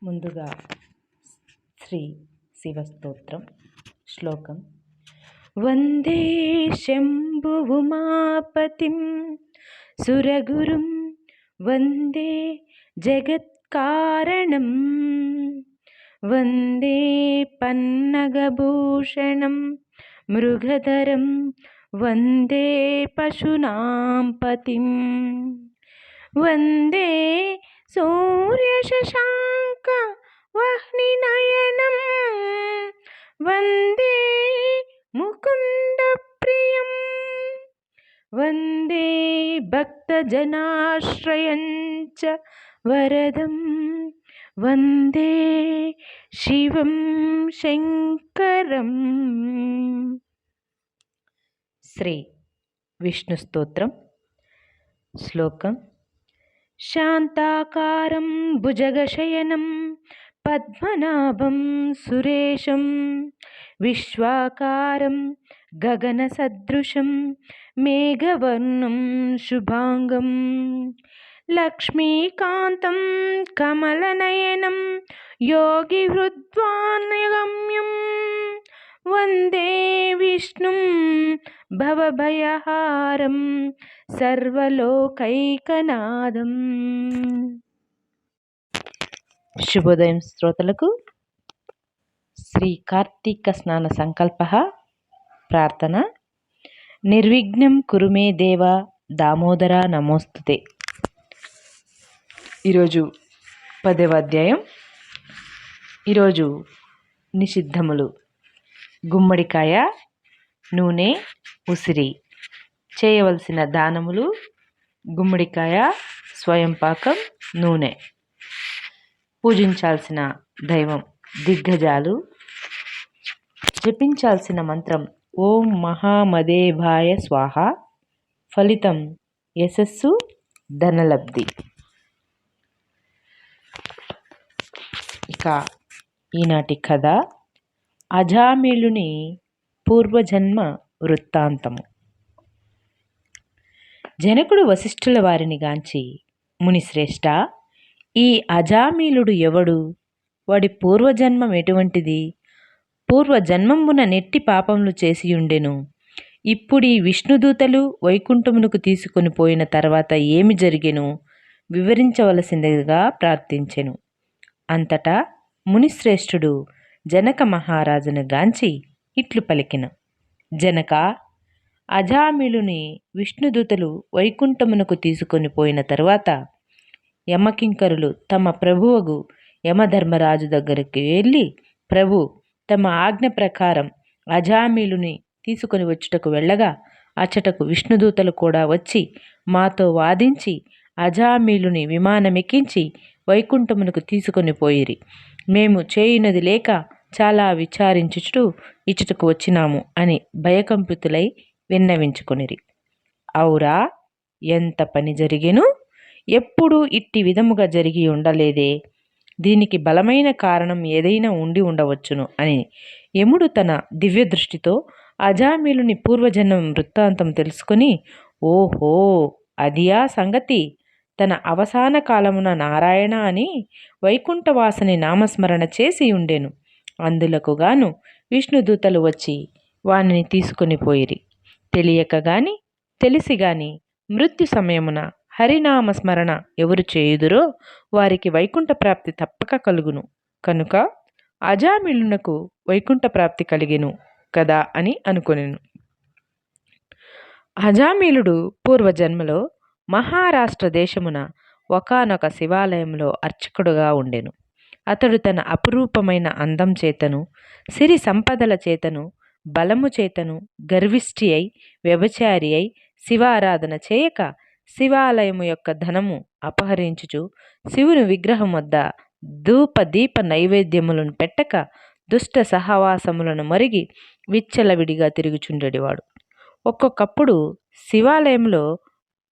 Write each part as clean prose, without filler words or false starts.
ముందుగా శ్రీ శివస్తోత్రం. శ్లోకం: వందే శంభువుమాపతిం సురగురుం వందే జగత్కారణం వందే పన్నగభూషణం మృగధరం వందే పశూనాం పతిం వందే సూర్యశశాంక వహ్నినయనం వందే ముకుందప్రియం వందే భక్తజనాశ్రయం చ వరదం వందే శివం శంకరం. శ్రీ విష్ణు స్తోత్రం. శ్లోకం: శాంతాకారం భుజగశయనం పద్మనాభం సురేశం విశ్వాకారం గగనసదృశం మేఘవర్ణం శుభాంగం లక్ష్మీకాంతం కమలనయనం యోగిహృద్వాన్యగమ్యం వందే విష్ణుం భవభయహారం సర్వలోకైకనాథం. శుభోదయం శ్రోతలకు శ్రీ కార్తీక స్నాన సంకల్ప ప్రార్థన. నిర్విఘ్నం కురు మే దేవ దామోదర నమోస్తుతే. ఈరోజు 10వ అధ్యాయం. ఈరోజు నిషిద్ధములు: గుమ్మడికాయ, నూనె, ఉసిరి. చేయవలసిన దానములు: గుమ్మడికాయ, స్వయంపాకం, నూనె. పూజించాల్సిన దైవం దిగ్గజాలు. జపించాల్సిన మంత్రం ఓం మహామదేవాయ స్వాహ. ఫలితం యశస్సు, ధనలబ్ధి. ఇక ఈనాటి కథ: అజామిళుని పూర్వజన్మ వృత్తాంతము. జనకుడు వశిష్ఠుల వారిని గాంచి, మునిశ్రేష్ఠ, ఈ అజామిళుడు ఎవడు? వాడి పూర్వజన్మం ఎటువంటిది? పూర్వజన్మమున నెట్టి పాపములు చేసియుండెను. ఇప్పుడీ విష్ణుదూతలు వైకుంఠమునకు తీసుకొని పోయిన తర్వాత ఏమి జరిగెను వివరించవలసిందిగా ప్రార్థించెను. అంతటా మునిశ్రేష్ఠుడు జనక మహారాజును గాంచి ఇట్లు పలికెను: జనక, అజామిళుని విష్ణుదూతలు వైకుంఠమునకు తీసుకొని పోయిన తరువాత యమకింకరులు తమ ప్రభువగు యమధర్మరాజు దగ్గరికి వెళ్ళి, ప్రభు, తమ ఆజ్ఞ ప్రకారం అజామిళుని తీసుకొని వచ్చుటకు వెళ్ళగా అచ్చటకు విష్ణుదూతలు కూడా వచ్చి మాతో వాదించి అజామిళుని విమానమెక్కించి వైకుంఠమునకు తీసుకొని పోయిరి. మేము చేయునది లేక చాలా విచారించుచు ఇచ్చటకు వచ్చినాము అని భయకంపితులై విన్నవించుకొనిరి. ఔరా, ఎంత పని జరిగెను! ఎప్పుడూ ఇట్టి విధముగా జరిగి ఉండలేదే. దీనికి బలమైన కారణం ఏదైనా ఉండి ఉండవచ్చును అని యముడు తన దివ్య దృష్టితో అజామిళుని పూర్వజన్మ వృత్తాంతం తెలుసుకొని, ఓహో, అదియా సంగతి. తన అవసాన కాలమున నారాయణ అని వైకుంఠవాసుని నామస్మరణ చేసి ఉండెను. అందులకు గాను విష్ణుదూతలు వచ్చి వానిని తీసుకొని పోయిరి. తెలియక గాని తెలిసి గాని మృత్యు సమయమున హరినామస్మరణ ఎవరు చేయుదురో వారికి వైకుంఠ ప్రాప్తి తప్పక కలుగును. కనుక అజామిళునకు వైకుంఠ ప్రాప్తి కలిగెను కదా అని అనుకొనెను. అజామిళుడు పూర్వజన్మలో మహారాష్ట్ర దేశమున ఒకానొక శివాలయంలో అర్చకుడుగా ఉండెను. అతడు తన అపురూపమైన అందం చేతను, సిరి సంపదల చేతను, బలము చేతను గర్విష్ఠి అయి, వ్యభిచారి అయి, శివారాధన చేయక శివాలయము యొక్క ధనము అపహరించుచు శివుని విగ్రహం వద్ద ధూప దీప నైవేద్యములను పెట్టక దుష్ట సహవాసములను మరిగి విచ్చలవిడిగా తిరుగుచుండెడివాడు. ఒక్కొక్కప్పుడు శివాలయంలో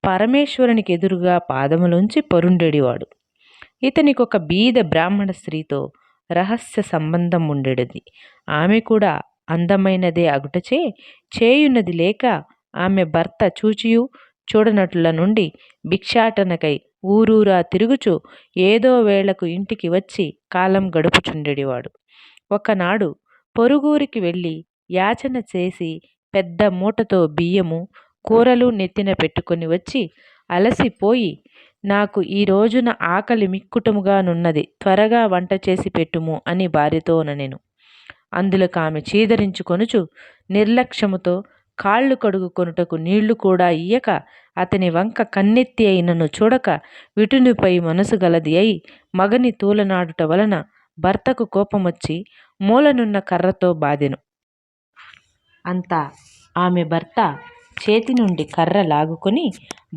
పరమేశ్వరునికి ఎదురుగా పాదములుంచి పరుండెడివాడు. ఇతనికి ఒక బీద బ్రాహ్మణ స్త్రీతో రహస్య సంబంధం ఉండేది. ఆమె కూడా అందమైనదే అగుటచే చేయున్నది లేక ఆమె భర్త చూచియు చూడనట్ల నుండి భిక్షాటనకై ఊరూరా తిరుగుచు ఏదో వేళకు ఇంటికి వచ్చి కాలం గడుపుచుండెడివాడు. ఒకనాడు పొరుగురికి వెళ్ళి యాచన చేసి పెద్ద మూటతో బియ్యము కూరలు నెత్తిన పెట్టుకొని వచ్చి అలసిపోయి, నాకు ఈ రోజున ఆకలి మిక్కుటముగానున్నది, త్వరగా వంట చేసి పెట్టుము అని భార్యతోననెను. అందులకు ఆమె చీదరించుకొనుచు నిర్లక్ష్యముతో కాళ్ళు కడుగుకొనుటకు నీళ్లు కూడా ఇయ్యక, అతని వంక కన్నెత్తి అయినను చూడక, విటునిపై మనసు గలది అయి మగని తూలనాడుట వలన భర్తకు కోపమొచ్చి మూలనున్న కర్రతో బాదెను. అంతా ఆమె భర్త చేతి నుండి కర్ర లాగుకొని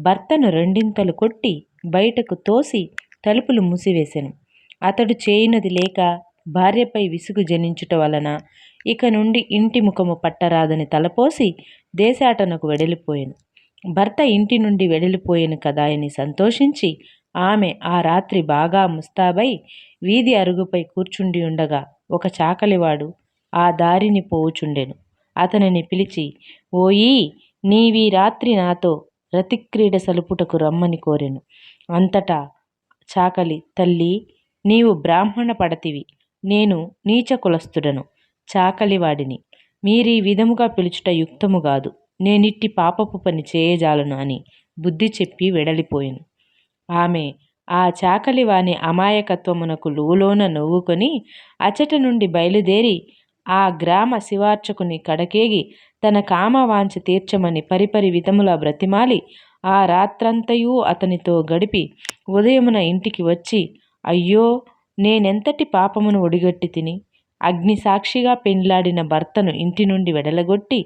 భర్తను రెండింతలు కొట్టి బయటకు తోసి తలుపులు మూసివేసెను. అతడు చేయునది లేక భార్యపై విసుగు జనించుట వలన ఇక నుండి ఇంటి ముఖము పట్టరాదని తలపోసి దేశాటనకు వెడలిపోయెను. భర్త ఇంటి నుండి వెడలిపోయెను కదా అని సంతోషించి ఆమె ఆ రాత్రి బాగా ముస్తాబై వీధి అరుగుపై కూర్చుండి ఉండగా ఒక చాకలివాడు ఆ దారిని పోవుచుండెను. అతనిని పిలిచి, ఓయీ, నీవీ రాత్రి నాతో రతిక్రీడ సలుపుటకు రమ్మని కోరెను. అంతటా చాకలి, తల్లీ, నీవు బ్రాహ్మణ పడతివి, నేను నీచ కులస్థుడను, చాకలివాడిని. మీరీ విధముగా పిలుచుట యుక్తముగాదు. నేనిట్టి పాపపు పని చేయజాలను అని బుద్ధి చెప్పి వెడలిపోయెను. ఆమె ఆ చాకలివాని అమాయకత్వమునకు లోలోన నవ్వుకొని అచట నుండి బయలుదేరి ఆ గ్రామ శివార్చకుని కడకేగి తన కామవాంఛ తీర్చమని పరిపరి విధముల బ్రతిమాలి ఆ రాత్రంతయూ అతనితో గడిపి ఉదయమున ఇంటికి వచ్చి, అయ్యో, నేనెంతటి పాపమును ఒడిగట్టి తిని, అగ్ని సాక్షిగా పెండ్లాడిన భర్తను ఇంటి నుండి వెడలగొట్టి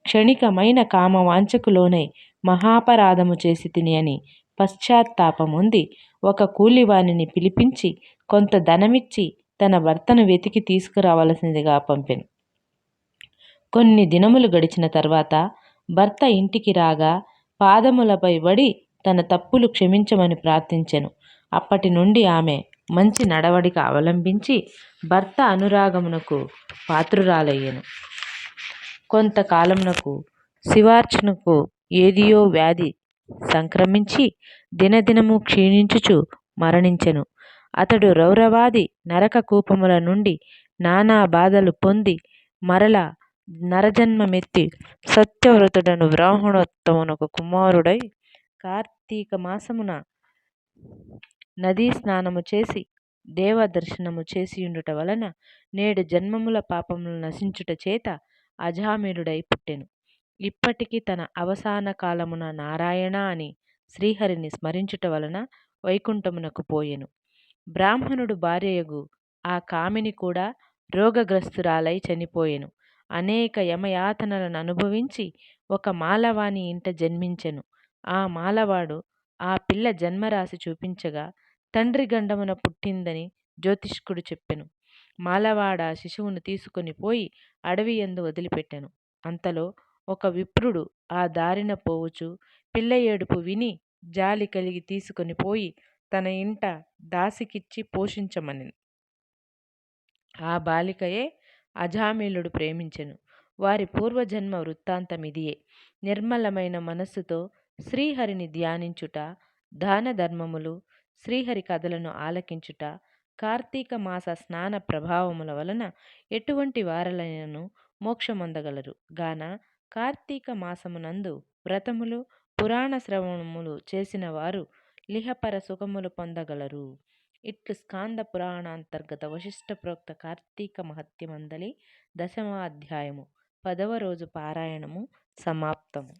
క్షణికమైన కామవాంఛకు లోనై మహాపరాధము చేసి తిని అని పశ్చాత్తాపముంది ఒక కూలివానిని పిలిపించి కొంత ధనమిచ్చి తన భర్తను వెతికి తీసుకురావలసిందిగా పంపెను. కొన్ని దినములు గడిచిన తర్వాత భర్త ఇంటికి రాగా పాదములపై పడి తన తప్పులు క్షమించమని ప్రార్థించెను. అప్పటి నుండి ఆమె మంచి నడవడిక అవలంబించి భర్త అనురాగమునకు పాత్రురాలయ్యెను. కొంతకాలమునకు శివార్చనకు ఏదియో వ్యాధి సంక్రమించి దినదినము క్షీణించుచు మరణించెను. అతడు రౌరవాది నరక కూపముల నుండి నానా బాధలు పొంది మరల నరజన్మమెత్తి సత్యవ్రతుడను బ్రాహ్మణోత్తమునకు కుమారుడై కార్తీక మాసమున నదీ స్నానము చేసి దేవదర్శనము చేసియుండుట వలన 7 జన్మముల పాపములు నశించుట చేత అజామిళుడై పుట్టెను. ఇప్పటికి తన అవసాన కాలమున నారాయణ అని శ్రీహరిని స్మరించుట వలన వైకుంఠమునకు పోయెను. బ్రాహ్మణుడు భార్యయగు ఆ కామిని కూడా రోగగ్రస్తురాలై చనిపోయెను. అనేక యమయాతనలను అనుభవించి ఒక మాలవాని ఇంట జన్మించెను. ఆ మాలవాడు ఆ పిల్ల జన్మరాశి చూపించగా తండ్రి గండమున పుట్టిందని జ్యోతిష్కుడు చెప్పెను. మాలవాడ శిశువును తీసుకొని పోయి అడవి యందు వదిలిపెట్టెను. అంతలో ఒక విప్రుడు ఆ దారిన పోవుచు పిల్ల ఏడుపు విని జాలి కలిగి తీసుకొని పోయి తన ఇంట దాసికిచ్చి పోషించమనెను. ఆ బాలికయే అజామిళుడు ప్రేమించెను. వారి పూర్వజన్మ వృత్తాంతమిదియే. నిర్మలమైన మనస్సుతో శ్రీహరిని ధ్యానించుట, దాన ధర్మములు, శ్రీహరి కథలను ఆలకించుట, కార్తీక మాస స్నాన ప్రభావముల వలన ఎటువంటి వారలైనను మోక్షమొందగలరు గాన కార్తీక మాసమునందు వ్రతములు, పురాణ శ్రవణములు చేసిన వారు లిహపర సుఖములు పొందగలరు. ఇట్లు స్కాంద పురాణాంతర్గత వశిష్ఠ ప్రోక్త కార్తీక మహత్యమందలి 10వ అధ్యాయము 10వ రోజు పారాయణము సమాప్తము.